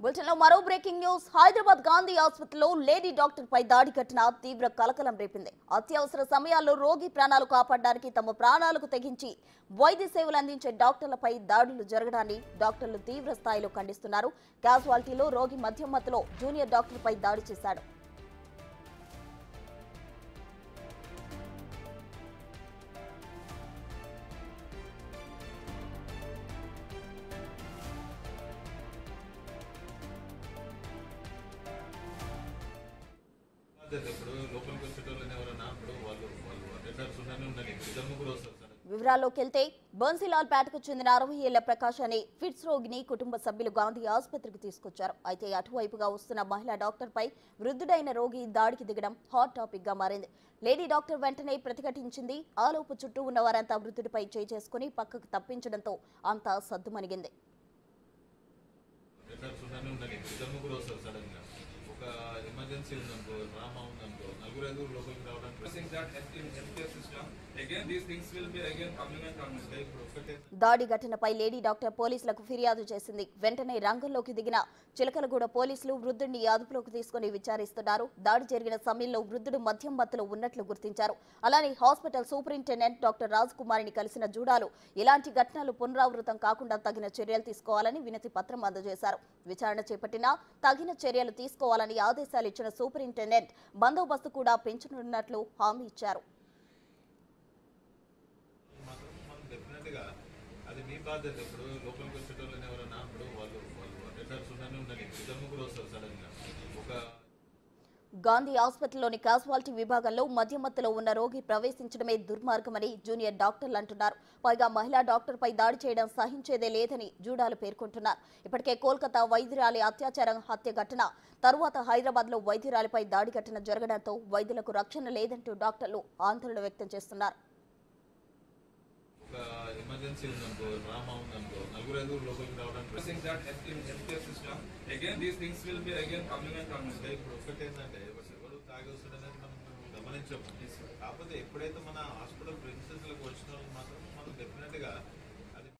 బులెటిన్లో మరో breaking news. Hyderabad Gandhi ఆసుపత్రిలో లేడీ డాక్టర్ పై దాడి ఘటన తీవ్ర కలకలం రేపింది. అత్యవసర సమయాల్లో రోగి ప్రాణాలు కాపాడడానికి తమ ప్రాణాలకు తెగించి వైద్య సేవలు అందించే డాక్టర్లపై దాడులు జరగడాన్ని డాక్టర్లు తీవ్ర స్థాయిలో ఖండిస్తున్నారు. క్యాజువాలిటీలో రోగి మధ్యమత్తులో జూనియర్ డాక్టర్ పై దాడి చేశాడు. వివరాల్లోకి వెళ్తే బన్సీలాల్ పేటకు చెందిన 60 ఏళ్ల ప్రకాష్ అనే ఫిట్స్ రోగిని కుటుంబ సభ్యులు గాంధీ ఆసుపత్రికి తీసుకొచ్చారు. అయితే అటువైపుగా వస్తున్న మహిళా డాక్టర్ పై వృద్ధుడైన రోగి దాడికి దిగడం హాట్ టాపిక్ గా మారింది. లేడీ డాక్టర్ వెంటనే ప్రతిఘటించింది. ఆలోపు చుట్టూ ఉన్న వారంతా వృద్ధుడిపై చేయి చేసుకుని పక్కకు తప్పించడంతో అంతా సద్దుమణిగింది. ఎమర్జెన్సీ ఉందనుకో, డ్రామా ఉందనుకో, నలుగురు ఐదుగురు లోపలికి రావడానికి దాడి ఘటనపై లేడీ డాక్టర్ పోలీసులకు ఫిర్యాదు చేసింది. వెంటనే రంగంలోకి దిగిన చిలకలగూడ పోలీసులు వృద్ధుడిని అదుపులోకి తీసుకుని విచారిస్తున్నారు. దాడి జరిగిన సమయంలో వృద్ధుడు మద్యం మత్తులో ఉన్నట్లు గుర్తించారు. అలానే హాస్పిటల్ సూపరింటెండెంట్ డాక్టర్ రాజకుమారిని కలిసిన జూడాలు ఇలాంటి ఘటనలు పునరావృతం కాకుండా తగిన చర్యలు తీసుకోవాలని వినతి పత్రం అందజేశారు. విచారణ చేపట్టినా తగిన చర్యలు తీసుకోవాలని ఆదేశాలు ఇచ్చిన సూపరింటెండెంట్ బందోబస్తు కూడా పెంచనున్నట్లు హామీ ఇచ్చారు. అది మీ బాధ్యత. ఇప్పుడు లోపలికి వచ్చేటోళ్ళని ఎవరైనా ఇప్పుడు వాళ్ళు అటెండర్స్ ఉండని ఉండాలి, ఇద్దరు ముగ్గురు వస్తారు సడన్ గా. గాంధీ ఆసుపత్రిలోని క్యాజువాలిటీ విభాగంలో మధ్యమత్తులో ఉన్న రోగి ప్రవేశించడమే దుర్మార్గమని జూనియర్ డాక్టర్లు అంటున్నారు. పైగా మహిళా డాక్టర్ పై దాడి చేయడం సహించేదే లేదని జూడాలు పేర్కొంటున్నారు. ఇప్పటికే కోల్కతా వైద్యురాలి అత్యాచారం హత్య ఘటన తరువాత హైదరాబాద్ లో వైద్యురాలిపై దాడి ఘటన జరగడంతో వైద్యులకు రక్షణ లేదంటూ డాక్టర్లు ఆందోళన వ్యక్తం చేస్తున్నారు. ఎమర్జెన్సీ ఉందనుకో, డ్రామా ఉందనుకో, నలుగురు ఐదుగురు లోపలికి రావడానికి ఇప్పుడు ఒకటి ఏంటంటే ఎవరు తాగి వస్తుందనేది మనం గమనించాము. కాకపోతే ఎప్పుడైతే మన హాస్పిటల్ ప్రిన్సెస్లకు వచ్చిన వాళ్ళు మాత్రం మనం డెఫినెట్ గా